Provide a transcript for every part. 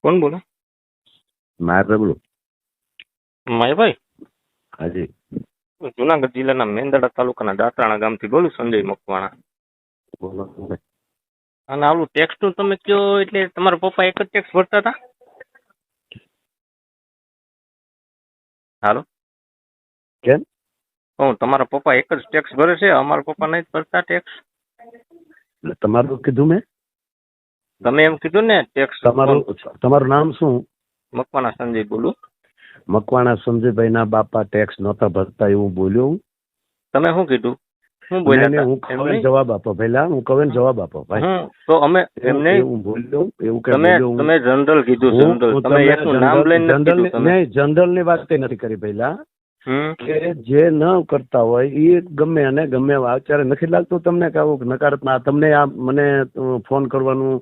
કોણ બોલો? માયાભાઈ બોલો. માયાભાઈ, હાજી. જુનાગઢ જિલ્લાના મેંદરડા તાલુકાના દાંતાણા ગામથી બોલું, સંજય મકવાણા. બોલો. અને આવું ટેક્સનું તમે કયો એટલે તમારા પપ્પા એક જ ટેક્સ ભરતા હતા? હાલો, કેમ? તમારા પપ્પા એક જ ટેક્સ ભરે છે? અમારા પપ્પા નહીં ભરતા ટેક્સ? એટલે તમારું કીધું મેં? તમે એમ કીધું ને ટેક્સ. તમારું નામ શું? મકવાણા સંજય બોલું. મકવાણા સંજયભાઈ ના બાપા ટેક્સ નહોતા ભરતા એવું બોલ્યો હું? તમે શું કીધું? શું નહીં, બોલ્યા? હું કહું જવાબ આપો પહેલા. હું કહું જવાબ આપો ભાઈ. તો અમે એમ નહીં, એવું બોલ્યો એવું કે તમે જનરલ કીધું. જનરલ તમે એકનું નામ લઈને નથી કીધું. તમે નહીં, જનરલ ની વાત નથી કરી પહેલા. કે જે ન કરતા હોય એ ગમે અને ગમે અત્યારે નથી લાગતું તમને કે આવું નકારાત્મક તમને આ મને ફોન કરવાનું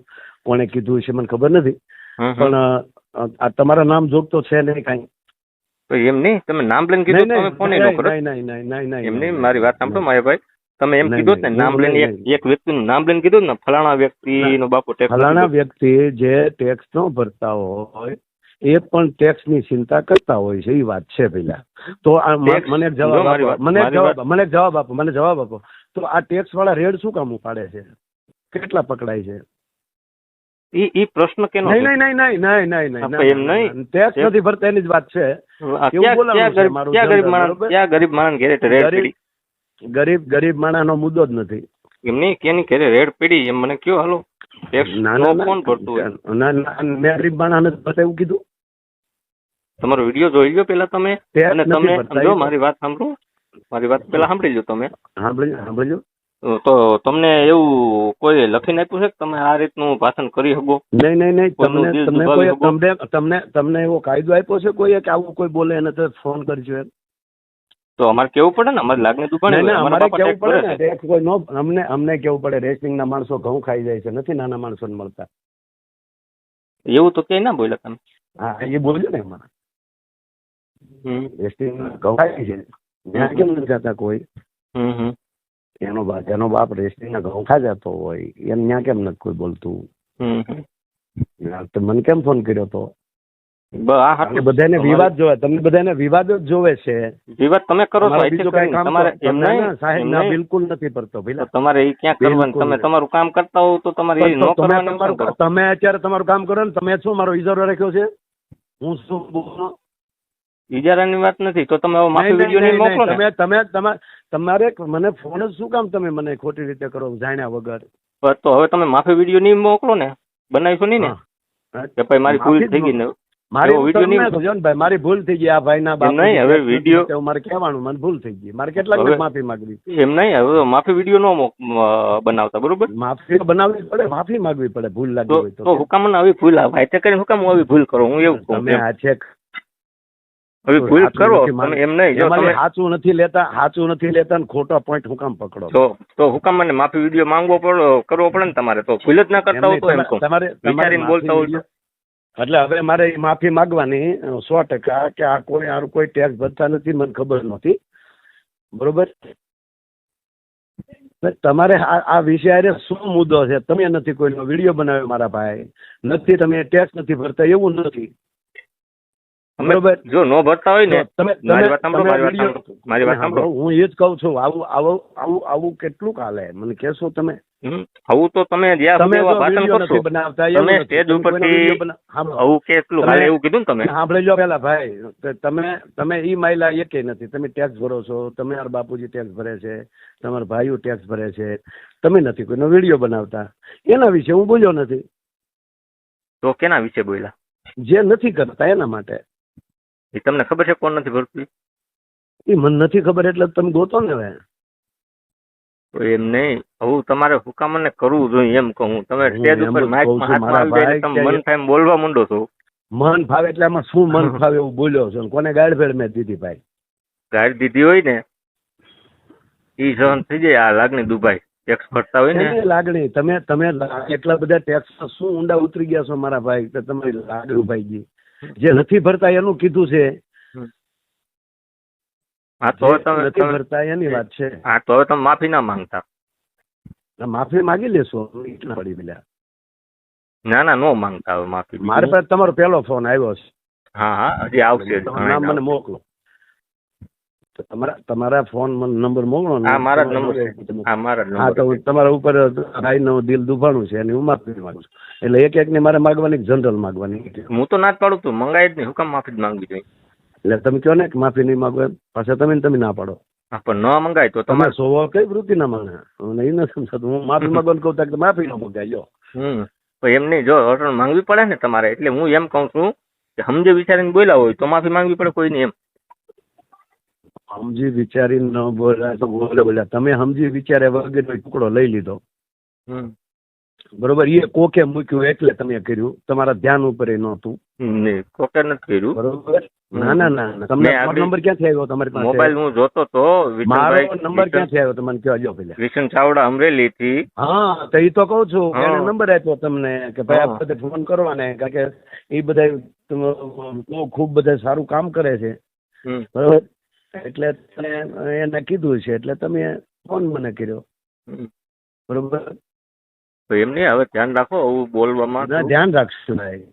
કોણે કીધું છે મને ખબર નથી, પણ આ તમારા નામ જોગતો છે નહીં કાંઈ? એમ નહીં, તમે નામ લઈને કીધું તમે ફોન ન કરો. એમ નહીં, મારી વાત સાંભળો માયાભાઈ. તમે એમ કીધું ને નામ લઈને એક વ્યક્તિનું નામ લઈને કીધું ને ફલાણા વ્યક્તિનો બાપુ ટેક્સ. ફલાણા વ્યક્તિ જે ટેક્સ ન ભરતા હોય એ પણ ટેક્સ ની ચિંતા કરતા હોય છે, એ વાત છે પેલા. તો મને એક જવાબ આપો, મને એક જવાબ આપો. તો આ ટેક્સ વાળા રેડ શું કામ ઉપાડે છે? કેટલા પકડાય છે? ઈ પ્રશ્ન કેનો? નહીં, ટેક્સ નથી ભરતા એની જ વાત છે. ગરીબ માણસ ઘેરે રેડ પડી? ગરીબ માણસ નો મુદ્દો જ નથી. એમ નહીં, કેની ઘેરે રેડ પડી એમ મને કયો. હાલો, ટેક્સ કોણ ભરતું? મેં ગરીબ માણસ નથી ભરતા એવું કીધું? તમારો વિડીયો જોઈ લો પેલા તમે. અને તમે સમજો, મારી વાત સાંભળો. મારી વાત પેલા સાંભળી લો તમે. સાંભળજો. તો તમને એવું કોઈ લખીને આપ્યું છે કે તમે આ રીતનું ભાષણ કરી શકો? નહીં. તમને એવો કાયદો આપ્યો છે કોઈ કે આવું કોઈ બોલે એને તો ફોન કરજો એમ? તો અમારે કેવું પડે ને, અમારી લાગણી દુભાણી. અમારે કેવું પડે ને, ટેક્સ કોઈ નો અમને કેવું પડે. રેસિંગ ના માણસો ઘઉં ખાઈ જાય છે, નથી નાના માણસો ને મળતા. એવું તો ક્યાંય ના બોલ્યા તમે. હા, એ બોલ્યો ને અમારે. રેસિંગ ઘઉં ખાય છે ત્યાં કેમ નથી ખાતા કોઈ? એનો બાપ રેસ્ટિંગ ના ઘઉં ખા જતો હોય એમ ત્યાં કેમ નથી કોઈ બોલતું? મને કેમ ફોન કર્યો તો? બધાને વિવાદ જોવે, તમને બધાને વિવાદ જ જોવે છે. વિવાદ તમે કરો છો? સાહેબ ના, બિલકુલ નથી પડતો. તમારે એ ક્યાં કરવાનું? તમે તમારું કામ કરતા હોવ તો તમારે તમે અત્યારે તમારું કામ કરો ને. તમે શું મારો ઇજારો રાખ્યો છે? હું શું બોલું? ઇજારાની વાત નથી. તો તમે માફી વિડીયો નહીં મોકલો ને. તમારે મને ફોન જ શું કામ તમે મને ખોટી રીતે કરો જાણ્યા વગર? તો હવે તમે માફી વિડીયો નહીં મોકલો ને, બનાવીશું નહીં ને કે ભાઈ મારી ભૂલ થઈ ગઈ ને? મારી ભૂલ થઈ ગઈ. આ ભાઈ ના બાપ નહીં, હવે વિડીયો મારે કહેવાનું મને ભૂલ થઈ ગઈ. મારે કેટલા માફી માંગવી? એમ નહીં, હવે માફી વિડીયો નો બનાવતા, બરોબર? માફી બનાવવી પડે, માફી માંગવી પડે ભૂલ લાગી હોય તો. હુકામ મને આવી ભૂલ આવે તે કરીને હુકામ હું આવી ભૂલ કરો? હું એવું કહું તમે આ છે હવે ભૂલ કરો એમ નહીં. જો તમે સાચું નથી લેતા ને ખોટા પોઈન્ટ હુકામ પકડો તો હુકામ મને માફી વિડીયો માંગવો પડે, કરવો પડે ને તમારે. તો ભૂલ જ ના કરતા હોય તો એમ કહું, વિચારીને બોલતા હોય. એટલે હવે મારે માફી માંગવાની 100% કે આ કોઈ ટેક્સ ભરતા નથી, મને ખબર નથી, બરોબર? તમારે આ વિષય શું મુદ્દો છે? તમે નથી કોઈનો વિડીયો બનાવ્યો મારા ભાઈ, નથી તમે ટેક્સ નથી ભરતા એવું નથી, બરોબર? જો નો ભરતા હોય ને, મારી વાત સાંભળો. હું એ જ કઉ છું, આવું કેટલું કાલે મને કહેશો તમે? આવું તો તમે ભાષણ કરશો, તમે સ્ટેજ ઉપરથી આવું કેટલું કાલે એવું કીધું ને તમે? સાંભળી લો પેલા ભાઈ, તમે ઈ માયલા એકે નથી. તમે ટેક્સ ભરો છો, તમારા બાપુજી ટેક્સ ભરે છે, તમારા ભાઈઓ ટેક્સ ભરે છે, તમે નથી કોઈનો વિડીયો બનાવતા. એના વિશે હું બોલ્યો નથી. તો કેના વિશે બોલ્યા? જે નથી કરતા એના માટે. એ તમને ખબર છે કોણ નથી ભરતું? એ મને નથી ખબર એટલે તમે ગોતો ને. હવે તો એમ નહીં, હું તમારે હુકામને કરવું જોઈએ એમ કહું. તમે સ્ટેજ ઉપર માઇકમાં હાથમાં આવી જાય તમે મન થાય બોલવા માંડો છો. મન ફાવે એટલે આમાં શું મન ફાવે એવું બોલ્યો છો? કોને ગાળ ભેળ મેં દીધી ભાઈ? ગાળ દીધી હોય ને ઈ સહન થઈ જાય. આ લાગણી દુભાઈ ટેક્સ ભરતા હોય ને લાગણી. તમે એટલા બધા ટેક્સ શું ઊંડા ઉતરી ગયા છો મારા ભાઈ, તમારી લાગણી ભાઈ ગઈ. જે નથી ભરતા એનું કીધું છે. હા, તો તમે નથી ભરતા એની વાત છે. હા, તો હવે તમે માફી ના માંગતા? માફી માંગી લેશો એટલા પડી પેલા. ના ના નો માંગતા હવે માફી. મારી પાસે તમારો પહેલો ફોન આવ્યો છે. હા હા હજી આવશે. તમારું નામ મને મોકલો. તો તમારા ફોન નંબર મોકલો ને. હા મારા જ નંબર છે. હા મારા જ હા નંબર. તો તમારા ઉપર ભાઈનું દિલ દુભાણું છે અને હું માફી માંગુ છું. એટલે એક ને મારે માગવાની જનરલ માગવાની. હું તો ના જ પાડું તું મંગાય જ નહીં. હું કામ માફી જ માંગવી જોઈએ? એટલે તમે કહો ને કે માફી નહીં માંગો એમ પાછા તમે ના પાડો. હા પણ ન મંગાય તો તમે તમારે. સ્વભાવ કઈ વૃત્તિ ના માંગે મને એ નથી સમજાતું. હું માફી માંગવાનું કહું તો માફી ન મંગાય. પણ એમ નહીં, જો હોટલ માંગવી પડે ને તમારે, એટલે હું એમ કહું છું કે સમજે વિચારીને બોલ્યા હોય તો માફી માંગવી પડે કોઈ નહીં એમ. સમજી વિચારીને ન બોલ્યા તો બોલ્યા. તમે સમજી વિચારે વગરનો ટુકડો લઈ લીધો બરોબર. એ કોકે મૂક્યું એટલે તમે કર્યું. તમારા ધ્યાન ઉપર નહોતું. કોકે નથી કર્યું બરોબર. ના ના ના તમને નંબર ક્યાંથી આવ્યો તમારી પાસે? મોબાઈલ હું જોતો તો. મારો નંબર ક્યાંથી આવ્યો તમને કહેજો પેલા. કિશન ચાવડા અમરેલી થી. હા તો એ તો કહું છું એને નંબર આપ્યો તમને કે ભાઈ આ બધે ફોન કરવાને, કારણ કે એ બધા ખૂબ બધા સારું કામ કરે છે બરોબર. એટલે એને કીધું છે એટલે તમે ફોન મને કર્યો બરોબર. તો એમ નહીં, હવે ધ્યાન રાખો આવું બોલવામાં. ધ્યાન રાખશું ભાઈ.